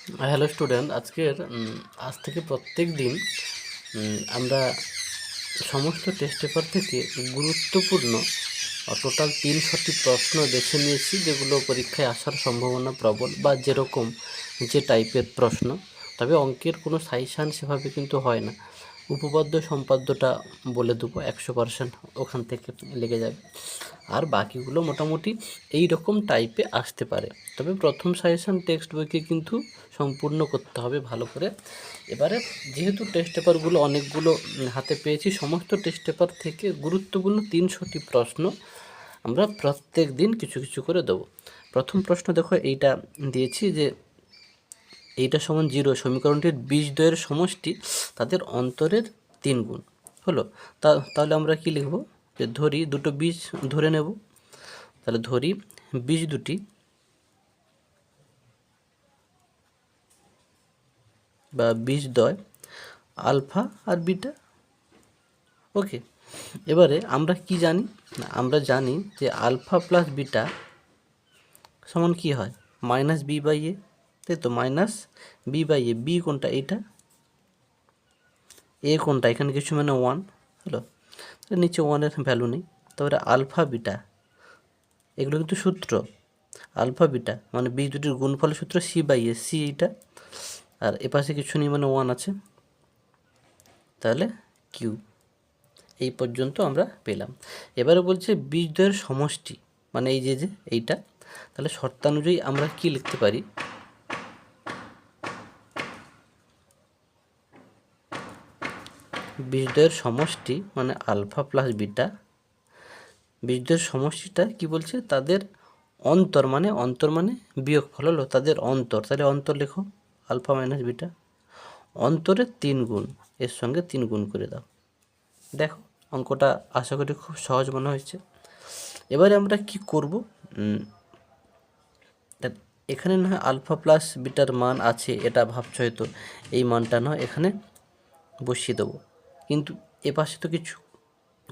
Hello student, আজ থেকে প্রত্যেক দিন আমরা সমস্ত টেস্ট পেপার থেকে গুরুত্বপূর্ণ টোটাল 300টি প্রশ্ন বেছে নিয়েছি, যেগুলো পরীক্ষায় আসার সম্ভাবনা প্রবল বা যেরকম যে টাইপের প্রশ্ন। তবে অঙ্কের কোনো সাজেশান সেভাবে কিন্তু হয় না। উপপাদ্য সম্পাদ্যটা বলে দেবো, 100% ওখান থেকে লেগে যাবে, আর বাকিগুলো মোটামুটি এই রকম টাইপে আসতে পারে। তবে প্রথম সাজেশান টেক্সট বইকে কিন্তু সম্পূর্ণ করতে হবে ভালো করে। এবারে যেহেতু টেস্ট পেপারগুলো অনেকগুলো হাতে পেয়েছি, সমস্ত টেস্ট পেপার থেকে গুরুত্বপূর্ণ 300টি প্রশ্ন আমরা প্রত্যেক দিন কিছু কিছু করে দেবো। প্রথম প্রশ্ন দেখো, এইটা দিয়েছি যে এইটা সমান 0, সমীকরণটির বীজদ্বয়ের সমষ্টি তাদের অন্তরের 3 গুণ হলো। তাহলে আমরা কি লিখব, যে ধরি দুটো বীজ ধরে নেব। তাহলে ধরি বীজ দুটি বা বীজদ্বয় আলফা আর বিটা। ওকে, এবারে আমরা কি জানি না, আমরা জানি যে আলফা প্লাস বিটা সমান কি হয়, মাইনাস বি বাই এ, তাই তো। Minus B by A, B কোনটা, এইটা, এ কোনটা, এখানে কিছু মানে 1 হলো। নিচে 1-এর ভ্যালু নেই। তারপরে আলফা বিটা, এগুলো কিন্তু সূত্র। আলফা বিটা মানে বীজ দুটির গুণফলের সূত্র সি বাই এ, সি এইটা, আর এপাশে কিছু নেই মানে 1 আছে, তাহলে কিউ। এই পর্যন্ত আমরা পেলাম। এবারে বলছে বীজদ্বয়ের সমষ্টি, মানে এই যে এইটা। তাহলে শর্তানুযায়ী আমরা কি লিখতে পারি, বীজদ্বয়ের সমষ্টি মানে আলফা প্লাস বিটা। বীজদ্বয়ের সমষ্টিটা কি বলছে, তাদের অন্তর মানে বিয়োগফল হলো তাদের অন্তর। তাহলে অন্তর লেখো, আলফা মাইনাস বিটা অন্তরের 3 গুণ, এর সঙ্গে 3 গুণ করে দাও। দেখো অঙ্কটা আশা করি খুব সহজ মনে হয়েছে। এবারে আমরা কি করব, এখানে না হয় আলফা প্লাস বিটার মান আছে, এটা ভাবছ হয়তো, এই মানটা নয় এখানে বসিয়ে দেবো, কিন্তু এ পাশে তো কিছু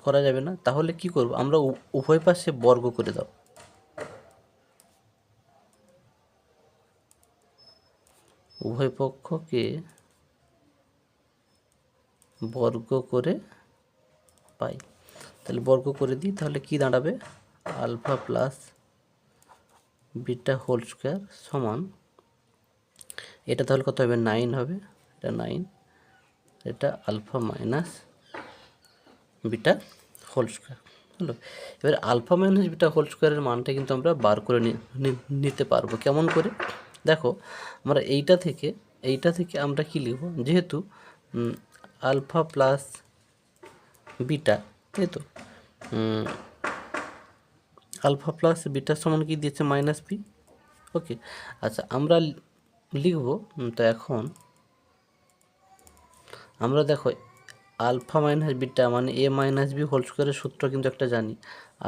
করা যাবে না। তাহলে কি করব, আমরা উভয় পাশে বর্গ করে দাও। উভয় পক্ষকে বর্গ করে পাই। তাহলে বর্গ করে দিই, তাহলে কি দাঁড়াবে, alpha plus beta whole square সমান, এটা তাহলে কত হবে, 9 হবে, এটা 9, এটা alpha minus beta whole square হলো। এবার আলফা মাইনাস বিটা হোল স্কোয়ারের মানটা কিন্তু আমরা বার করে নিতে পারবো। কেমন করে, দেখো আমরা এইটা থেকে আমরা কি লিখব, যেহেতু আলফা প্লাস বিটা, তাই তো, আলফা প্লাস বিটার সমান কি দিয়েছে, মাইনাস বি। ওকে, আচ্ছা আমরা লিখব। তো এখন আমরা দেখো আলফা মাইনাস বিটা মানে এ মাইনাস বি হোল স্কোয়ারের সূত্র কিন্তু একটা জানি,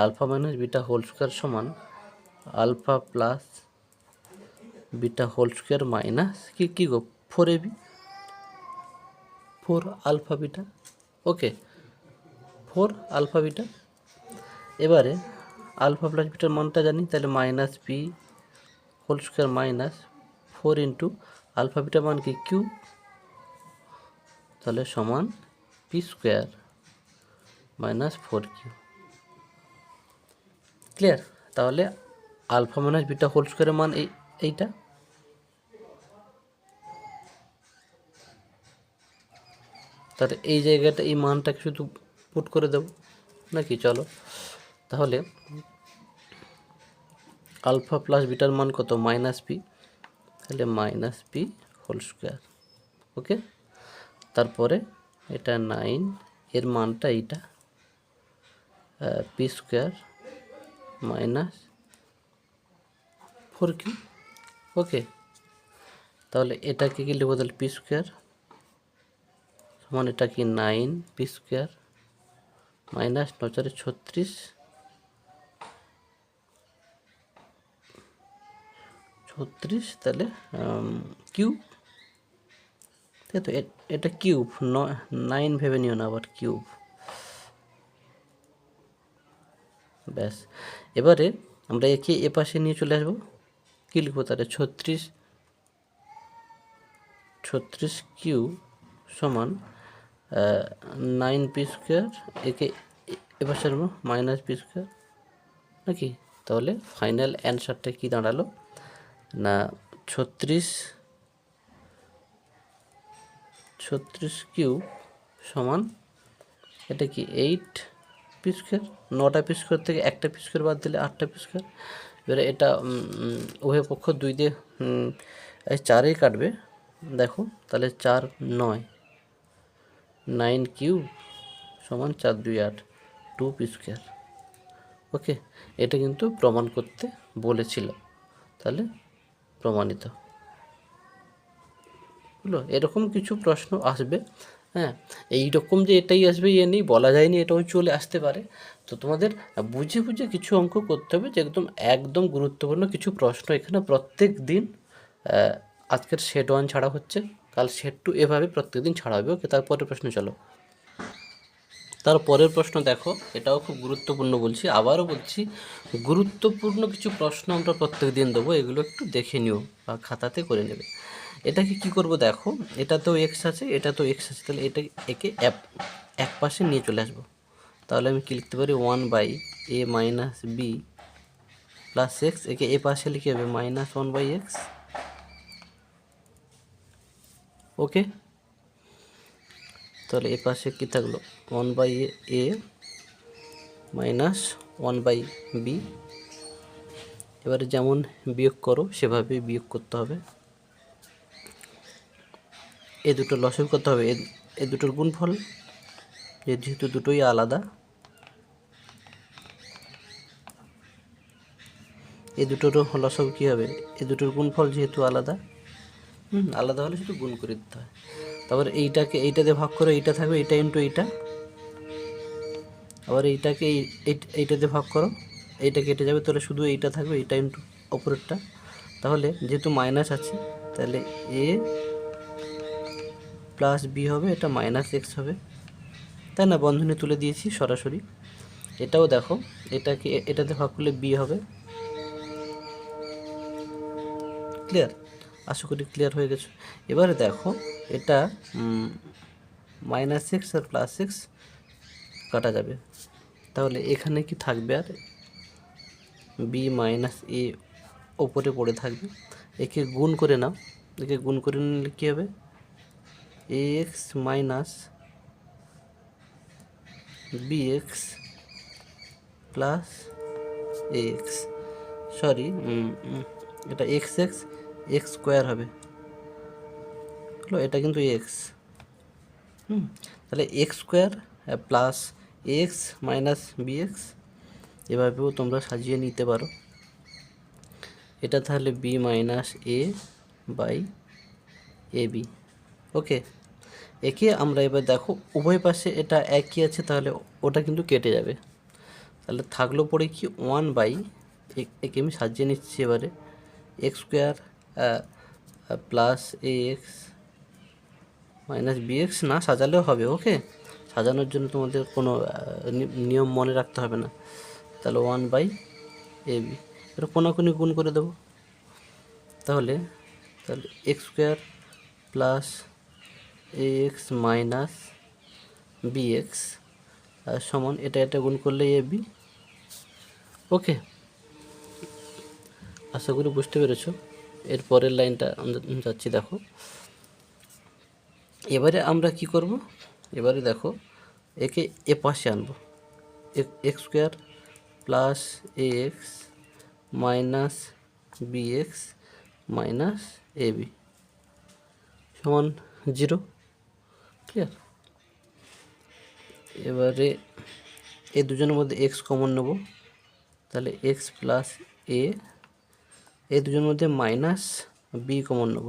alpha minus beta whole square সমান alpha plus beta whole square minus কি গো 4ab, 4 alpha beta. Okay, 4 alpha beta. এবারে আলফা প্লাস বিটার মানটা জানি, তাহলে minus b whole square minus 4 into alpha বিটার মান কি কিউ, তাহলে সমান p square minus 4q। Clear, তাহলে আলফা মাইনাস বিটা হোল স্কোয়ারের মান এইটা। তাহলে এই জায়গাটা এই মানটাকে শুধু পুট করে দেব নাকি, চলো তাহলে আলফা প্লাস বিটার মান কত, মাইনাস পি, তাহলে মাইনাস পি হোল স্কোয়ার। ওকে, তারপরে এটা 9, এর মানটা এইটা পি স্কোয়ার মাইনাস 4q। ওকে, তাহলে এটাকে কি লিখবো, তাহলে পি স্কোয়ার সমান এটা কি 9 পি স্কোয়ার মাইনাস 9×4 36, তাহলে কিউব, তাই তো। এটা কিউব, 9 ভেবে নিও না আবার, কিউব। ব্যাস, এবারে আমরা একে এ পাশে নিয়ে চলে আসবো, কী লিখবো, তাহলে 36 36 কিউ সমান 9 পি স্কোয়ার, একে এপাশে আনবো মাইনাস পি স্কোয়ার নাকি। তাহলে ফাইনাল অ্যান্সারটা কি দাঁড়ালো না 36 কিউ সমান এটা কি 8 পি স্কোয়ার। 9টা পি স্কোয়ার থেকে একটা পি স্কোয়ার বাদ দিলে 8টা পি স্কোয়ার। এবারে এটা উভয় পক্ষ 2 দিয়ে 4ই কাটবে, দেখো তাহলে 4 9, 9 কিউব সমান 4 2 8, 2 পি স্কোয়ার। ওকে, এটা কিন্তু প্রমাণ করতে বলেছিল, তাহলে প্রমাণিত হলো। এরকম কিছু প্রশ্ন আসবে, হ্যাঁ, এইরকম যে এটাই আসবে ইয়ে নেই, বলা যায়নি, এটাও চলে আসতে পারে। তো তোমাদের বুঝে বুঝে কিছু অঙ্ক করতে হবে, যে একদম একদম গুরুত্বপূর্ণ কিছু প্রশ্ন এখানে প্রত্যেক দিন। আজকের সেট 1 ছাড়া হচ্ছে, কাল সেট 2, এভাবে প্রত্যেক দিন ছাড়া হবে। ওকে, তারপরের প্রশ্ন চলো। তারপরের প্রশ্ন দেখো, এটাও খুব গুরুত্বপূর্ণ বলছি, আবারও বলছি, গুরুত্বপূর্ণ কিছু প্রশ্ন আমরা প্রত্যেক দিন দেবো, এগুলো একটু দেখে নিও বা খাতাতে করে নেবে। এটাকে কি করব দেখো, এটা তো এক্স আছে, এটা তো এক্স আছে, তাহলে একে এক পাশে নিয়ে চলে আসবো। তাহলে আমি কি লিখতে পারি 1/a minus B plus x, একে এ পাশে লিখে হবে -1/x। ওকে, তাহলে এ পাশে কী থাকলো 1/a মাইনাস 1/b। এবারে যেমন বিয়োগ করো সেভাবে বিয়োগ করতে হবে, এ দুটো লসাগু করতে হবে, এ দুটোর গুণফল, যেহেতু দুটোই আলাদা, এ দুটোরও লসাগু কী হবে, এ দুটোর গুণফল যেহেতু আলাদা, আলাদা হলে শুধু গুণ করে দিতে হয়। তারপর এইটাকে এইটা দিয়ে ভাগ করে এইটা থাকবে, এইটা ইন্টু এইটা, আবার এইটাকে এইটা দিয়ে ভাগ করো, এইটা কেটে যাবে, তাহলে শুধু এইটা থাকবে, এইটা ইন্টু অপরেরটা। তাহলে যেহেতু মাইনাস আছে, তাহলে এ প্লাস বি হবে, এটা মাইনাস এক্স হবে, তাই না, বন্ধনী তুলে দিয়েছি সরাসরি। এটাও দেখো, এটাকে এটাতে ভাগ করলে বি হবে। ক্লিয়ার? আশা করি ক্লিয়ার হয়ে গেছে। এবারে দেখো, এটা মাইনাস এক্স আর প্লাস এক্স কাটা যাবে, তাহলে এখানে কি থাকবে, আর বি মাইনাস এ ওপরে পড়ে থাকবে। একে গুণ করে নাও, একে গুণ করে নিলে কী হবে, a x minus b x plus a x, sorry এটা এক্স এক্স এক্স স্কোয়ার হবে, হলো, এটা কিন্তু এক্স, তাহলে x square plus x minus b x, এভাবেও তোমরা সাজিয়ে নিতে পারো। এটা তাহলে b minus a by A b. Okay, একে আমরা এবার দেখো উভয় পাশে এটা একই আছে, তাহলে ওটা কিন্তু কেটে যাবে, তাহলে থাকলো পড়ে কি 1/, একে আমি সাজিয়ে নিচ্ছি এবারে, x square plus a x minus b x, না সাজালেও হবে। ওকে, সাজানোর জন্য তোমাদের কোনো নিয়ম মনে রাখতে হবে না। তাহলে 1/a b, এবার কোনাকুনি গুণ করে দেবো, তাহলে x square plus a x minus b x সমান এটা গুণ করলে এ বি। ওকে, আশা করি বুঝতে পেরেছ। এর পরের লাইনটা আমরা যাচ্ছি, দেখো এবারে আমরা কি করব, এবারে দেখো একে এ পাশে আনবো, x square plus a x minus b x minus a b সমান 0। ক্লিয়ার? এবারে এই দুজনের মধ্যে এক্স কমন নেব, তাহলে এক্স প্লাস এ, এই দুজনের মধ্যে মাইনাস বি কমন নেব,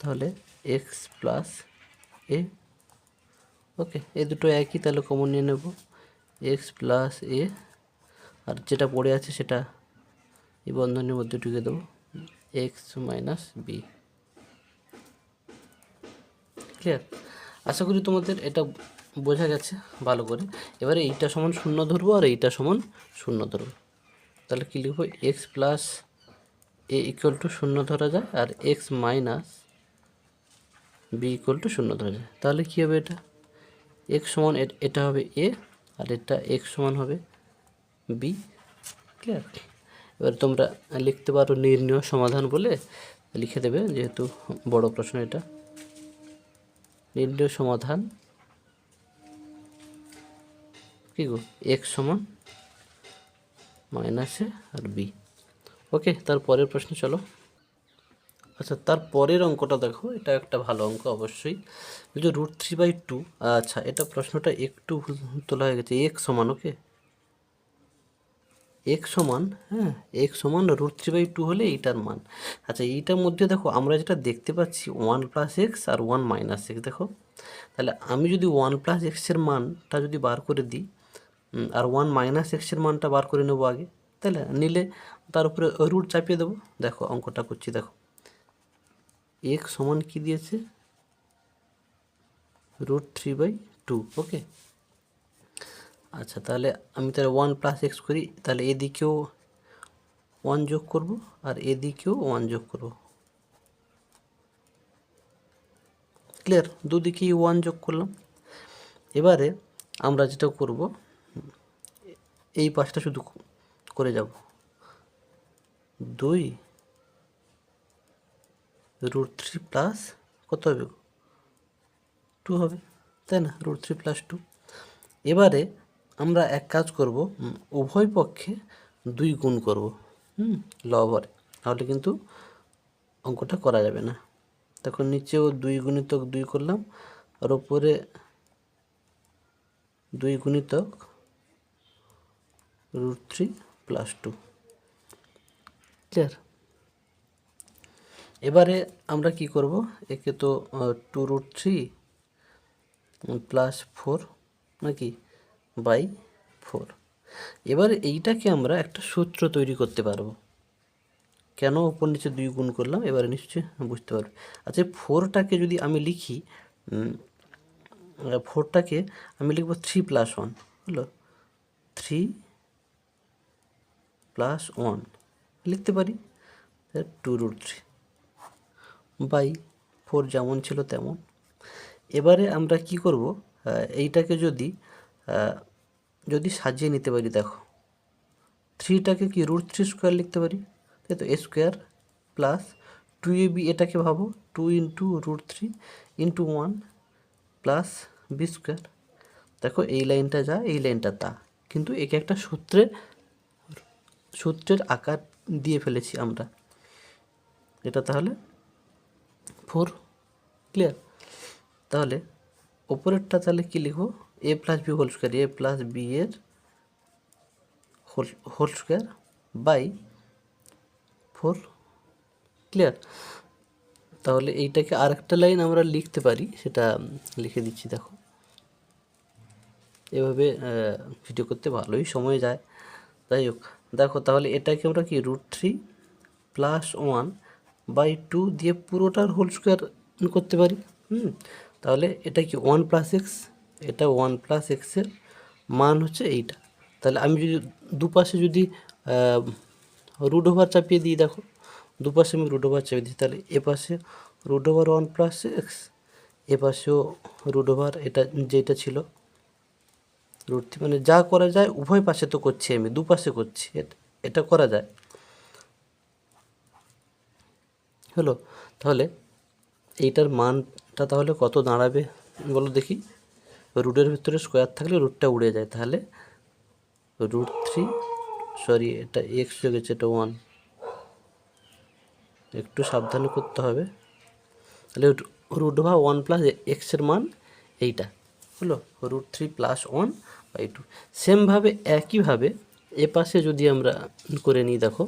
তাহলে এক্স প্লাস এ। ওকে, এই দুটো একই, তাহলে কমন নিয়ে নেব, এক্স প্লাস এ, আর যেটা পড়ে আছে সেটা এই বন্ধনীর মধ্যে ঢুকে দেবো, এক্স মাইনাস বি। ক্লিয়ার? আশা করি তোমাদের এটা বোঝা গেছে ভালো করে। এবারে এইটা সমান 0 ধরবো আর এইটা সমান 0 ধরবো, তাহলে কী লিখবো, x plus a equal to 0 ধরা যায়, আর x minus b equal to 0 ধরা যায়, তাহলে কী হবে এটা এক্স সমান এটা হবে এ আর এটা এক্স সমান হবে বি। ক্লিয়ার? এবার তোমরা লিখতে পারো নির্ণয় সমাধান বলে লিখে দেবে, যেহেতু বড় প্রশ্ন এটা। নির্ণয় সমাধান কি গো, এক্স সমান মাইনাসে আর বি। ওকে, তারপরের প্রশ্ন চলো। আচ্ছা, তারপরের অঙ্কটা দেখো, এটা একটা ভালো অঙ্ক অবশ্যই। যে √3/2, আচ্ছা এটা প্রশ্নটা একটু ভুল তোলা হয়ে গেছে। এক্স সমান, ওকে এক্স সমান, হ্যাঁ এক্স সমান √3/2 হলে এইটার মান। আচ্ছা এইটার মধ্যে দেখো আমরা যেটা দেখতে পাচ্ছি 1 + x আর 1 - x। দেখো তাহলে আমি যদি 1 + x-এর মানটা যদি বার করে দিই, আর 1 - x-এর মানটা বার করে নেবো আগে, তাহলে নিলে তার উপরে রুট চাপিয়ে দেবো। দেখো অঙ্কটা করছি, দেখো এক্স সমান কী দিয়েছে, √3/2। ওকে, আচ্ছা তাহলে আমি তাহলে 1 + x করি, তাহলে এদিকেও 1 যোগ করব আর এদিকেও 1 যোগ করব। ক্লিয়ার? দুদিকেই 1 যোগ করলাম। এবারে আমরা যেটা করব, এই পাশটা শুধু করে যাব, 2 √3 প্লাস কত হবে, 2 হবে, তাই না? √3 + 2। এবারে আমরা এক কাজ করব, উভয় পক্ষে 2 গুণ করব, লবরে, তাহলে কিন্তু অঙ্কটা করা যাবে না। তখন নিচেও 2 গুণিতক 2 করলাম আর ওপরে 2 গুণিতক √3 + 2। ক্লিয়ার? এবারে আমরা কি করব, একে তো 2√3 + 4 নাকি বাই 4। এবার এইটাকে আমরা একটা সূত্র তৈরি করতে পারবো। কেন উপর নিচে 2 গুণ করলাম এবারে নিশ্চয়ই বুঝতে পারবে। আচ্ছা 4টাকে যদি আমি লিখি, 4টাকে আমি লিখব 3 + 1, হলো 3 + 1 লিখতে পারি, 2√3 বাই 4 যেমন ছিল তেমন। এবারে আমরা কি করব, এইটাকে যদি সাজিয়ে নিতে পারি, দেখো 3টাকে কি √3² লিখতে পারি, তাই তো, a² প্লাস 2ab, এটাকে ভাবো 2 × √3 × 1 প্লাস b²। দেখো এই লাইনটা যা এই লাইনটা তা, কিন্তু একে একটা সূত্রের আকার দিয়ে ফেলেছি আমরা। এটা তাহলে 4। ক্লিয়ার? তাহলে ওপরেরটা তাহলে কি লিখবো, a + b² a + b এর হোল স্কোয়ার বাই 4। ক্লিয়ার? তাহলে এইটাকে আরেকটা লাইন আমরা লিখতে পারি, সেটা লিখে দিচ্ছি। দেখো এভাবে ভিডিও করতে ভালোই সময় যায়, যাই হোক। দেখো তাহলে এটাকে আমরা কি √3 + 1/2 দিয়ে পুরোটার হোল স্কোয়ার করতে পারি। তাহলে এটা কি 1 + x, এটা 1 + x-এর মান হচ্ছে এইটা। তাহলে আমি যদি দুপাশে যদি √ওভার চাপিয়ে দিই, দেখো দুপাশে আমি √ওভার চাপিয়ে দিই, তাহলে এ পাশে √1 + x, এ পাশেও √ওভার, এটা যেটা ছিল √3, মানে যা করা যায় উভয় পাশে তো করছি, আমি দুপাশে করছি, এটা করা যায়। হলো? তাহলে এইটার মানটা তাহলে কত দাঁড়াবে বলো দেখি, রুটের ভিতরে স্কোয়ার থাকলে রুটটা উড়ে যায়, তাহলে √3, সরি এটা এক্স হয়ে গেছে, এটা 1, একটু সাবধানে করতে হবে। তাহলে √1 + x-এর মান এইটা হলো √3 + 1/2। সেমভাবে একইভাবে এ পাশে যদি আমরা করে নিই, দেখো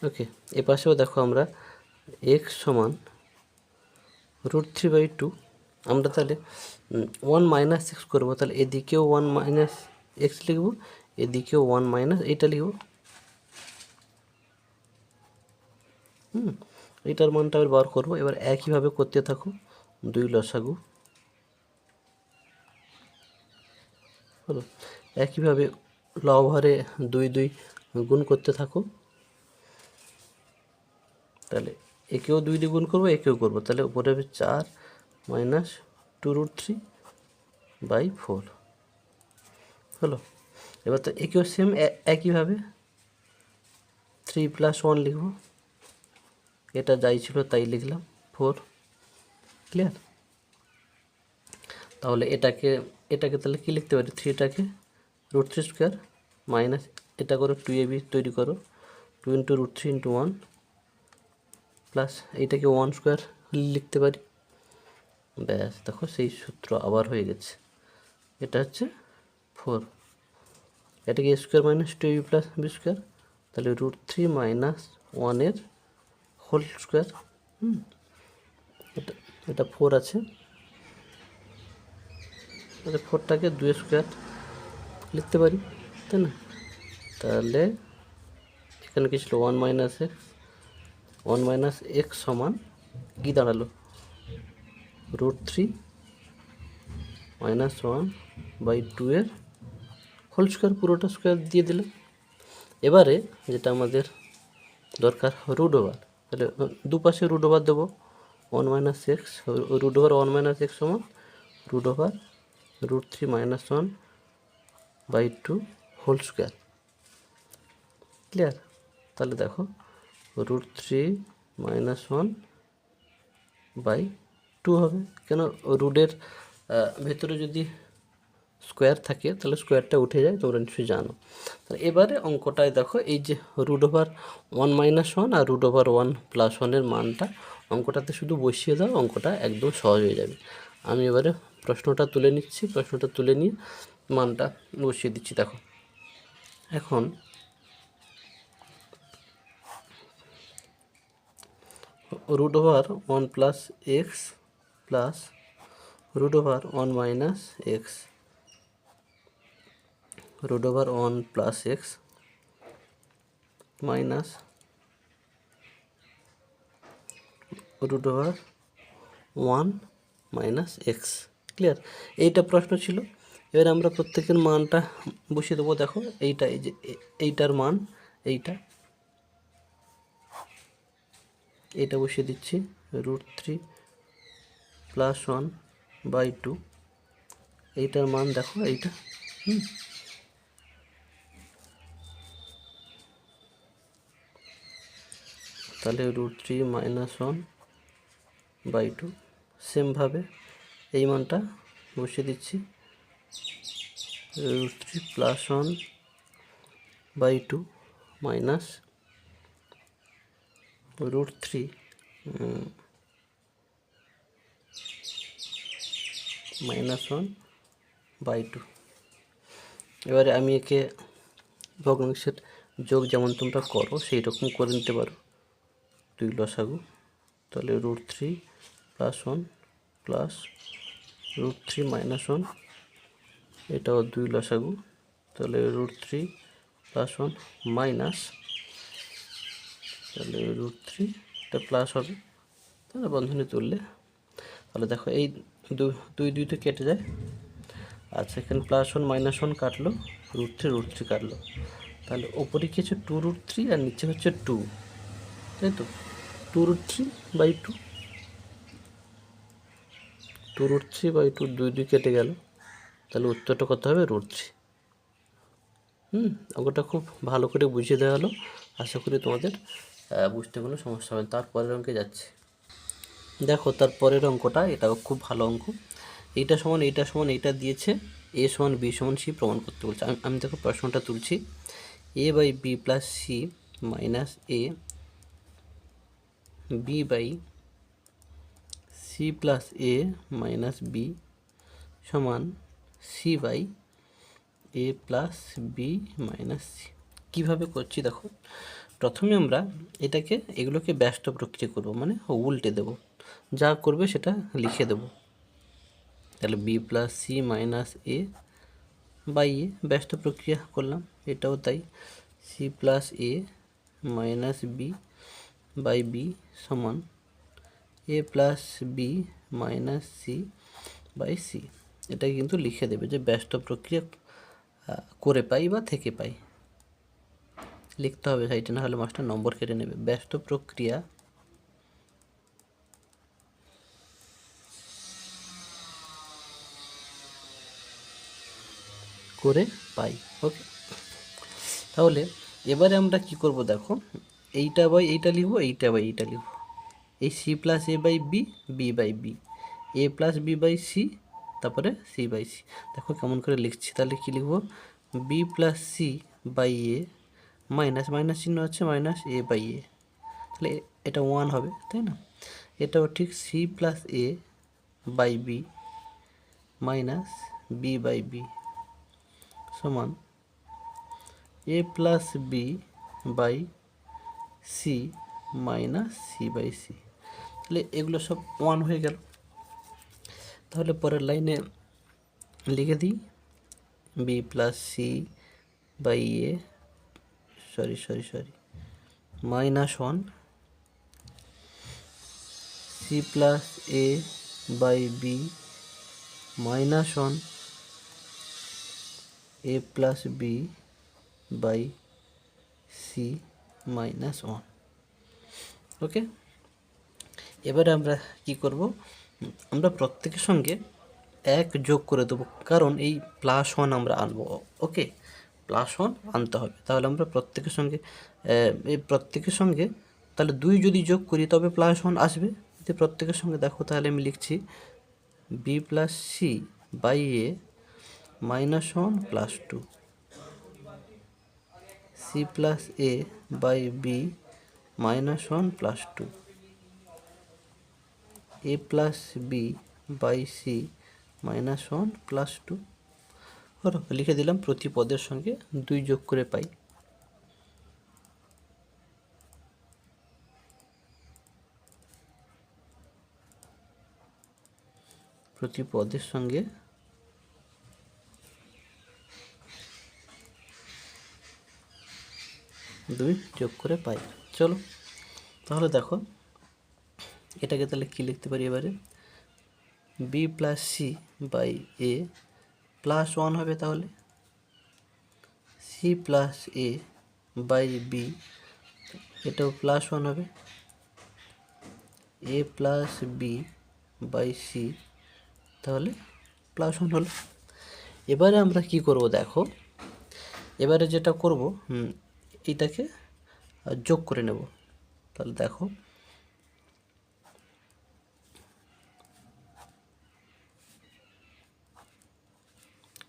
ওকে, এ পাশেও দেখো আমরা x সমান √3/2, আমরা তাহলে 1 - x করবো, তাহলে এদিকেও 1 - x লিখব, এদিকেও 1 - এটা লিখব। এটার মানটা আবার বার করবো। এবার একইভাবে করতে থাকো, 2 লসাগু হলো, একইভাবে লবহরে 2 2 গুণ করতে থাকো। তাহলে একেও 2 দিয়ে গুণ করবো, একেও করবো, তাহলে উপরে হবে 4 মাইনাস 2√3/4 হলো। এবার তো একেও সেম একইভাবে 3 + 1 লিখব, এটা যাই ছিল তাই লিখলাম 4। ক্লিয়ার? তাহলে এটাকে তাহলে কি লিখতে পারি, 3টাকে √3² মাইনাস এটা করো 2ab তৈরি করো, 2 × √3 × 1 প্লাস এইটাকে 1² লিখতে পারি। ব্যাস, দেখো সেই সূত্র আবার হয়ে গেছে। এটা হচ্ছে 4, এটাকে a² - 2ab + b², তাহলে √3 - 1 হোল স্কোয়ার। এটা 4 আছে, তাহলে 4টাকে 2² লিখতে পারি, তাই না? তাহলে এখানে কি ছিল 1 - x, 1 - x সমান কী দাঁড়ালো, √3 - 1/2 এর হোল স্কোয়ার, পুরোটা স্কোয়ার দিয়ে দিলাম। এবারে যেটা আমাদের দরকার √ওভার, তাহলে দুপাশে √ওভার দেবো, 1 - x, √1 - x সমান √3 - 1/2 হোল স্কোয়ার। ক্লিয়ার? তাহলে দেখো √3 - 1/2 হবে, কেন রুটের ভেতরে যদি স্কোয়ার থাকে তাহলে স্কোয়ারটা উঠে যায়, তোমরা নিশ্চয়ই জানো। তাহলে এবারে অঙ্কটায় দেখো এই যে √1 - 1 আর √1 + 1 মানটা অঙ্কটাতে শুধু বসিয়ে দাও, অঙ্কটা একদম সহজ হয়ে যাবে। আমি এবারে প্রশ্নটা তুলে নিচ্ছি, প্রশ্নটা তুলে নিয়ে মানটা বসিয়ে দিচ্ছি। দেখো এখন √1 + x plus √1 - x, √1 + x minus √1 - x। Clear? এইটা প্রশ্ন ছিল। এবার আমরা প্রত্যেকের মানটা বসিয়ে দেবো। দেখো এইটা, এই যে এইটার মান, এইটা বসিয়ে দিচ্ছি, √3 + 1/2। এইটার মান দেখো এইটা, তাহলে √3 - 1/2। সেমভাবে এই মানটা বসিয়ে দিচ্ছি, √3 + 1/2 মাইনাস √3 - 1/2। এবারে আমি একে ভগ্নাংশের যোগ যেমন তোমরা করো সেই রকম করে নিতে পারো, 2 লসাগু, তাহলে √3 + 1 প্লাস √3 - 1, এটাও 2 লসাগু, তাহলে √3 + 1 মাইনাস, তাহলে √3 এটা প্লাস হবে, তাহলে বন্ধনী তুললে, তাহলে দেখো এই 2 তো কেটে যায়। আচ্ছা, এখানে +1 - 1 কাটলো, √3 কাটলো, তাহলে ওপরে কি হচ্ছে 2√3 আর নিচে হচ্ছে 2, তাই তো? 2√3/2, 2√3/2, 2 কেটে গেল, তাহলে উত্তরটা কত হবে, √3। অঙ্কটা খুব ভালো করে বুঝিয়ে দেওয়া হলো, আশা করি তোমাদের বুঝতে কোনো সমস্যা হবে। তারপরের অঙ্কে যাচ্ছে। দেখো তারপরের অঙ্কটা, এটাও খুব ভালো অঙ্ক। এইটা সমান এইটা দিয়েছে, a = b = c প্রমাণ করতে বলছে। আমি দেখো প্রশ্নটা তুলছি, a/b + c minus a, b/c + a minus b সমান c/a + b মাইনাস c। কীভাবে করছি দেখো, প্রথমে আমরা এগুলোকে ব্যস্ত প্রক্রিয়া করব, মানে উল্টে দেব, যা করবে সেটা লিখে দেব। তাহলে b + c মাইনাস a/a ব্যস্ত প্রক্রিয়া করলাম, এটাও তাই, c + a মাইনাস b/b সমান a + b মাইনাস c/c। এটা কিন্তু লিখে দেবে যে ব্যস্ত প্রক্রিয়া করে পাই বা থেকে পাই, লিখতে হবে সাইডে, না হলে মাস্টার নম্বর কেটে নেবে। ব্যস্ত প্রক্রিয়া করে পাই। ওকে, তাহলে এবারে আমরা কি করব দেখো, এইটা বাই এইটা লিখবো, এইটা বাই এইটা লিখবো। এই C plus A by B, B by B, A plus B by C, তারপরে সি বাই সি। দেখো কেমন করে লিখছি, তাহলে কি লিখবো, B plus C by A minus minus চিহ্ন আছে মাইনাস এ বাই এ, তাহলে এটা 1 হবে, তাই না? এটাও ঠিক c plus A by B minus B by b সমান a plus B by C minus c by C. তাহলে এগুলো সব 1 হয়ে গেল। তাহলে পরের লাইনে লিখে দিই B plus C by A sorry minus 1 C plus A by B minus 1 A plus B by C minus 1। Okay, এবারে আমরা কি করব, আমরা প্রত্যেকের সঙ্গে 1 যোগ করে দেবো, কারণ এই +1 আমরা আনবো। ওকে, +1 আনতে হবে। তাহলে আমরা প্রত্যেকের সঙ্গে তাহলে 2 যদি যোগ করি তবে +1 আসবে। যদি প্রত্যেকের সঙ্গে দেখো, তাহলে আমি লিখছি B plus C by A -1 + 2 C plus A by B -1 + 2 A plus B by C -1 + 2। হলো, লিখে দিলাম, প্রতি পদের সঙ্গে 2 যোগ করে পাই। প্রতি পদের সঙ্গে 2 যোগ করে পাই। চলো, তাহলে দেখো এটাকে তাহলে কি লিখতে পারি এবারে, B plus C by A +1 হবে, তাহলে C plus A by B এটাও +1 হবে, A plus B by C তাহলে +1 হলো। এবারে আমরা কি করব দেখো, এবারে যেটা করব এইটাকে যোগ করে নেব। তাহলে দেখো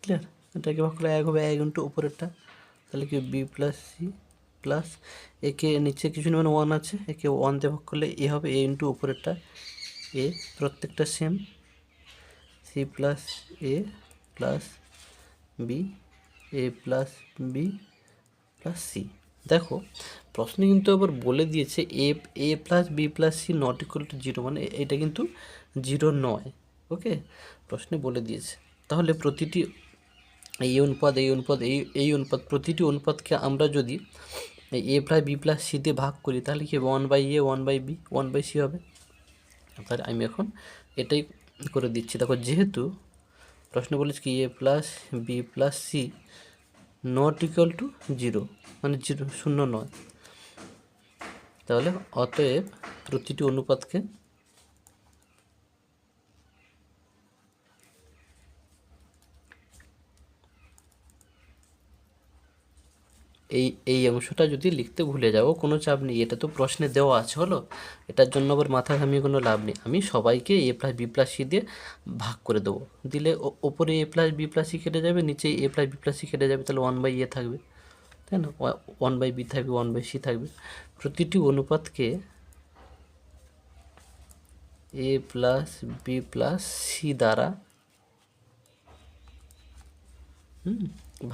ক্লিয়ার, এটাকে ভাগ করলে 1 হবে, 1 ইন্টু উপরেরটা, তাহলে কি বি প্লাস সি প্লাস একে নিচে কিছু নেই মানে 1 আছে, একে 1 দিয়ে ভাগ করলে এ হবে, এ ইন্টু উপরেরটা এ, প্রত্যেকটা same, c plus a plus b A plus b plus c. দেখো প্রশ্নে কিন্তু আবার বলে দিয়েছে a plus b plus c not equal to 0, মানে এটা কিন্তু 0 নয়। ওকে, প্রশ্নে বলে দিয়েছে। তাহলে প্রতিটি এই অনুপাত প্রতিটি অনুপাতকে আমরা যদি এ প্লাস বি প্লাস সি দিয়ে ভাগ করি, তাহলে কি 1/a 1/b 1/c হবে। তাহলে আমি এখন এটাই করে দিচ্ছি। দেখো যেহেতু প্রশ্ন বলেছে কি a plus b plus c not equal to 0, মানে 0 নয়, তাহলে অতএব প্রতিটি অনুপাতকে এই অংশটা যদি লিখতে ভুলে যাও কোনো চাপ নেই, এটা তো প্রশ্নে দেওয়া আছে। হলো, এটার জন্য আবার মাথা ঘামিয়ে কোনো লাভ নেই। আমি সবাইকে এ প্লাস বি প্লাস সি দিয়ে ভাগ করে দেবো, দিলে ওপরে এ প্লাস বি প্লাস সি কেটে যাবে, নিচে এ প্লাস বি প্লাস সি কেটে যাবে, তাহলে 1/a থাকবে, তাই না? 1/b থাকবে, 1/c থাকবে। প্রতিটি অনুপাতকে এ প্লাস বি প্লাস সি দ্বারা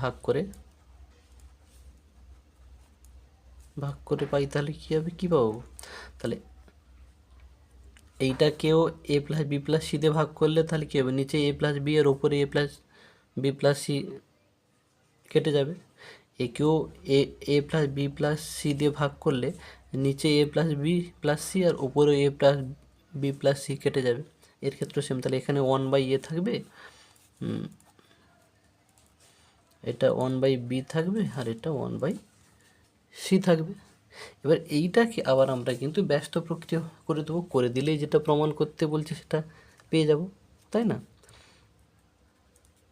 ভাগ করে পাই, তাহলে কী হবে, কী পাবো, তাহলে এইটাকেও এ প্লাস বি প্লাস সি দিয়ে ভাগ করলে তাহলে কী হবে, নিচে এ প্লাস বি এর ওপরে এ প্লাস বি প্লাস সি কেটে যাবে। একেও এ প্লাস বি প্লাস সি দিয়ে ভাগ করলে নিচে এ প্লাস বি প্লাস সি আর ওপরে এ প্লাস বি প্লাস সি কেটে যাবে। এর ক্ষেত্রে সেম, তাহলে এখানে 1/a থাকবে, এটা 1/b থাকবে, আর এটা 1/c থাকবে। এবার এইটাকে আবার আমরা কিন্তু ব্যস্ত প্রক্রিয়া করে দেবো, করে দিলেই যেটা প্রমাণ করতে বলছে সেটা পেয়ে যাব, তাই না?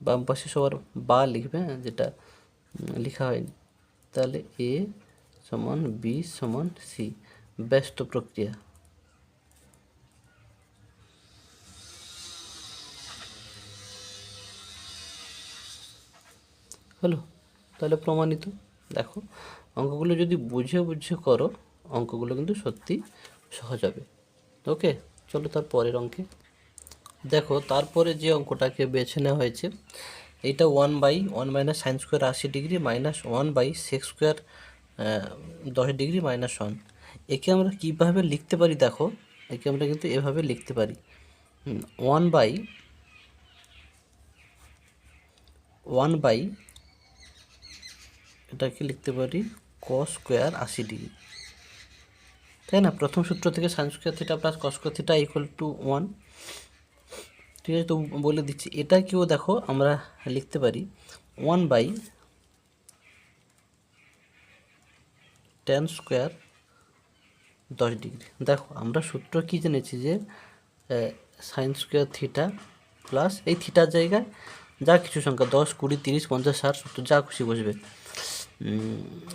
বাম পাশে সবার বা লিখবে, হ্যাঁ, যেটা লেখা হয়নি। তাহলে এ সমান বি সমান সি, ব্যস্ত প্রক্রিয়া। হলো, তাহলে প্রমাণিত। দেখো, অঙ্কগুলো যদি বুঝে বুঝে করো, অঙ্কগুলো কিন্তু সত্যি সহজ হবে। ওকে, চলো তার পরের অঙ্কে। দেখো, তারপরে যে অঙ্কটাকে বেছে নেওয়া হয়েছে, এইটা 1/1 minus sine square 80 degree minus 1/সেক স্কোয়ার 10 ডিগ্রি মাইনাস 1। একে আমরা কীভাবে লিখতে পারি? দেখো, একে আমরা কিন্তু এভাবে লিখতে পারি, 1/1 এটাকে লিখতে পারি কস স্কোয়ার 80 ডিগ্রি, তাই না? প্রথম সূত্র থেকে sine square theta plus cos square theta equal two 1। ঠিক আছে, তো বলে দিচ্ছি, এটাকেও দেখো আমরা লিখতে পারি 1/tan স্কোয়ার 10 ডিগ্রি। দেখো, আমরা সূত্র কি জেনেছি যে সাইন স্কোয়ার থিটা প্লাস এই থিটার জায়গায় যা কিছু সংখ্যা 10, 20, 30, 50, 60, 70 যা খুশি বসবে,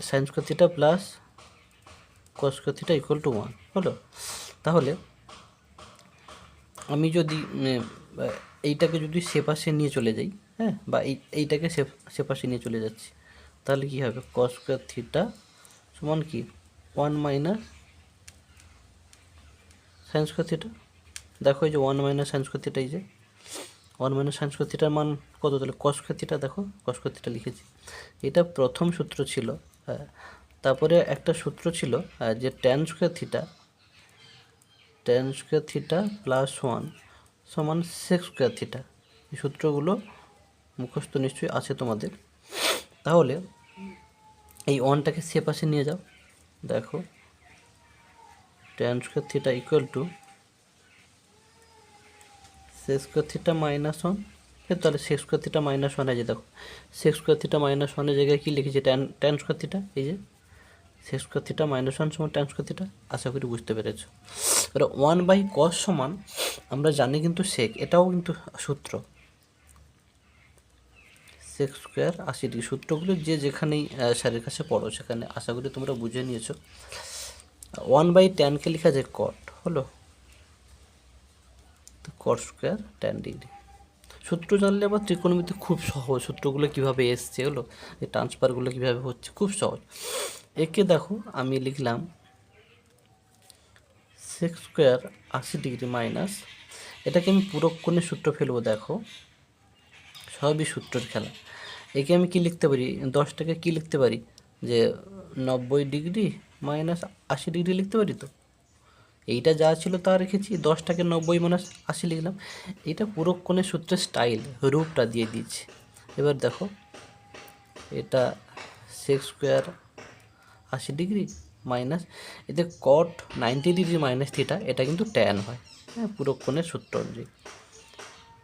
sine square theta plus cos square theta equal two 1 হলো। তাহলে আমি যদি এইটাকে যদি সে পাশে নিয়ে চলে যাই, হ্যাঁ, বা এইটাকে সে পাশে নিয়ে চলে যাচ্ছি, তাহলে কী হবে? কস স্কোয়ার থিটা সমান কি 1 মাইনাস সাইন স্কোয়ার থিটা। দেখো, এই যে 1 মাইনাস সাইন স্কোয়ার থিটা, এই যে 1 মাইনাস সাইন স্কোয়ার থিটার মান কত? তাহলে কস স্কোয়ার থিটা, দেখো কস স্কোয়ার থিটা লিখেছি, এটা প্রথম সূত্র ছিল। হ্যাঁ, তারপরে একটা সূত্র ছিল যে ট্যান স্কোয়ার থিটা প্লাস 1 সমান সেক স্কোয়ার থিটা। এই সূত্রগুলো মুখস্থ নিশ্চয়ই আছে তোমাদের। তাহলে এই 1টাকে সে পাশে নিয়ে যাও, দেখো tan square theta equal to sec square theta minus 1। তাহলে সেক স্কোয়ার থিটা মাইনাস 1 আছে, দেখো সেক স্কোয়ার থিটা মাইনাস 1-এর জায়গায় কী লিখেছি? ট্যান স্কোয়ার থিটা, এই যে সেক স্কোয়ার থিটা মাইনাস 1 সমান ট্যান স্কোয়ার থিটা। আশা করি বুঝতে পেরেছো। এবার 1/cos সমান আমরা জানি কিন্তু সেক, এটাও কিন্তু সূত্র, সেক স্কোয়ার 80 ডিগ্রি। সূত্রগুলো যে যেখানেই স্যারের কাছে পড়ো সেখানে আশা করি তোমরা বুঝে নিয়েছো। 1/tan-কে লেখা যায় কট, হলো, তো কট স্কোয়ার ট্যান ডিগ্রি। সূত্র জানলে আবার ত্রিকোণমিতি খুব সহজ, সূত্রগুলো কীভাবে এসছে, হলো, এই ট্রান্সফারগুলো কীভাবে হচ্ছে, খুব সহজ। একে দেখো আমি লিখলাম সেক স্কোয়ার 80 ডিগ্রি মাইনাস, এটাকে আমি পূরক কোণের সূত্র ফেলবো। দেখো, সবই সূত্রের খেলা। একে আমি কি লিখতে পারি? 10টাকে কি লিখতে পারি? যে 90 ডিগ্রি মাইনাস 80 ডিগ্রি লিখতে পারি। তো এইটা যা ছিল তা রেখেছি, 10টাকে 90 মাইনাস 80 লিখলাম। এটা পূরক কোণের সূত্রের স্টাইল, রূপটা দিয়ে দিয়েছি। এবার দেখো, এটা সেক স্কোয়ার 80 ডিগ্রি মাইনাস, এতে কট 90 ডিগ্রি মাইনাস থিটা, এটা কিন্তু ট্যান হয়, হ্যাঁ, পূরক কোণের সূত্র অনুযায়ী।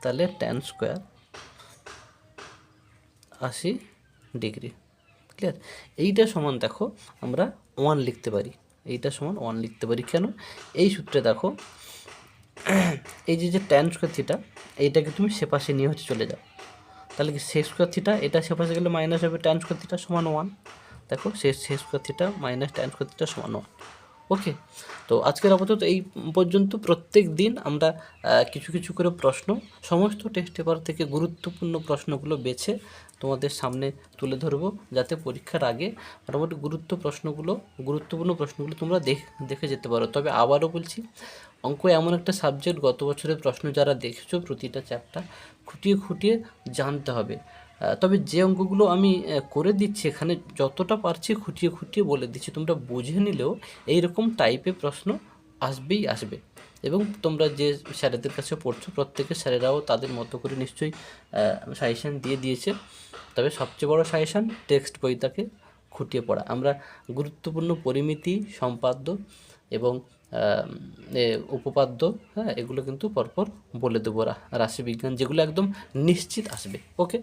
তাহলে ট্যান স্কোয়ার 80 ডিগ্রি, ক্লিয়ার। এইটা সমান দেখো আমরা 1 লিখতে পারি, এইটা সমান 1 লিখতে পারি। কেন? এই সূত্রে দেখো, এই যে ট্যান স্কোয়ার থিটা, এইটাকে তুমি সে পাশে নিয়ে চলে যাও, তাহলে কি সেক স্কোয়ার থিটা, এটা সে পাশে গেলে মাইনাস হবে, ট্যান স্কোয়ার থিটা সমান 1। দেখো, sec square theta minus tan square theta সমান 1। ওকে, তো আজকের আপাতত এই পর্যন্ত। প্রত্যেক দিন আমরা কিছু কিছু করে প্রশ্ন সমস্ত টেস্ট পেপার থেকে গুরুত্বপূর্ণ প্রশ্নগুলো বেছে তোমাদের সামনে তুলে ধরবো, যাতে পরীক্ষার আগে মোটামুটি গুরুত্বপূর্ণ প্রশ্নগুলো তোমরা দেখে যেতে পারো। তবে আবারও বলছি, অঙ্ক এমন একটা সাবজেক্ট, গত বছরের প্রশ্ন যারা দেখেছো প্রতিটা চ্যাপ্টার খুঁটিয়ে খুঁটিয়ে জানতে হবে। তবে যে অঙ্কগুলো আমি করে দিচ্ছি এখানে, যতটা পারছি খুঁটিয়ে খুঁটিয়ে বলে দিচ্ছি, তোমরা বুঝে নিলেও এইরকম টাইপের প্রশ্ন আসবেই আসবে। এবং তোমরা যে স্যারেদের কাছে পড়ছো, প্রত্যেকের স্যারেরাও তাদের মতো করে নিশ্চয়ই সাজেশান দিয়ে দিয়েছে। তবে সবচেয়ে বড় সাজেশান টেক্সট বইটাকে খুঁটিয়ে পড়া। আমরা গুরুত্বপূর্ণ পরিমিতি, সম্পাদ্য এবং উপপাদ্য, হ্যাঁ, এগুলো কিন্তু পরপর বলে দেবো, রাশিবিজ্ঞান যেগুলো একদম নিশ্চিত আসবে। ওকে।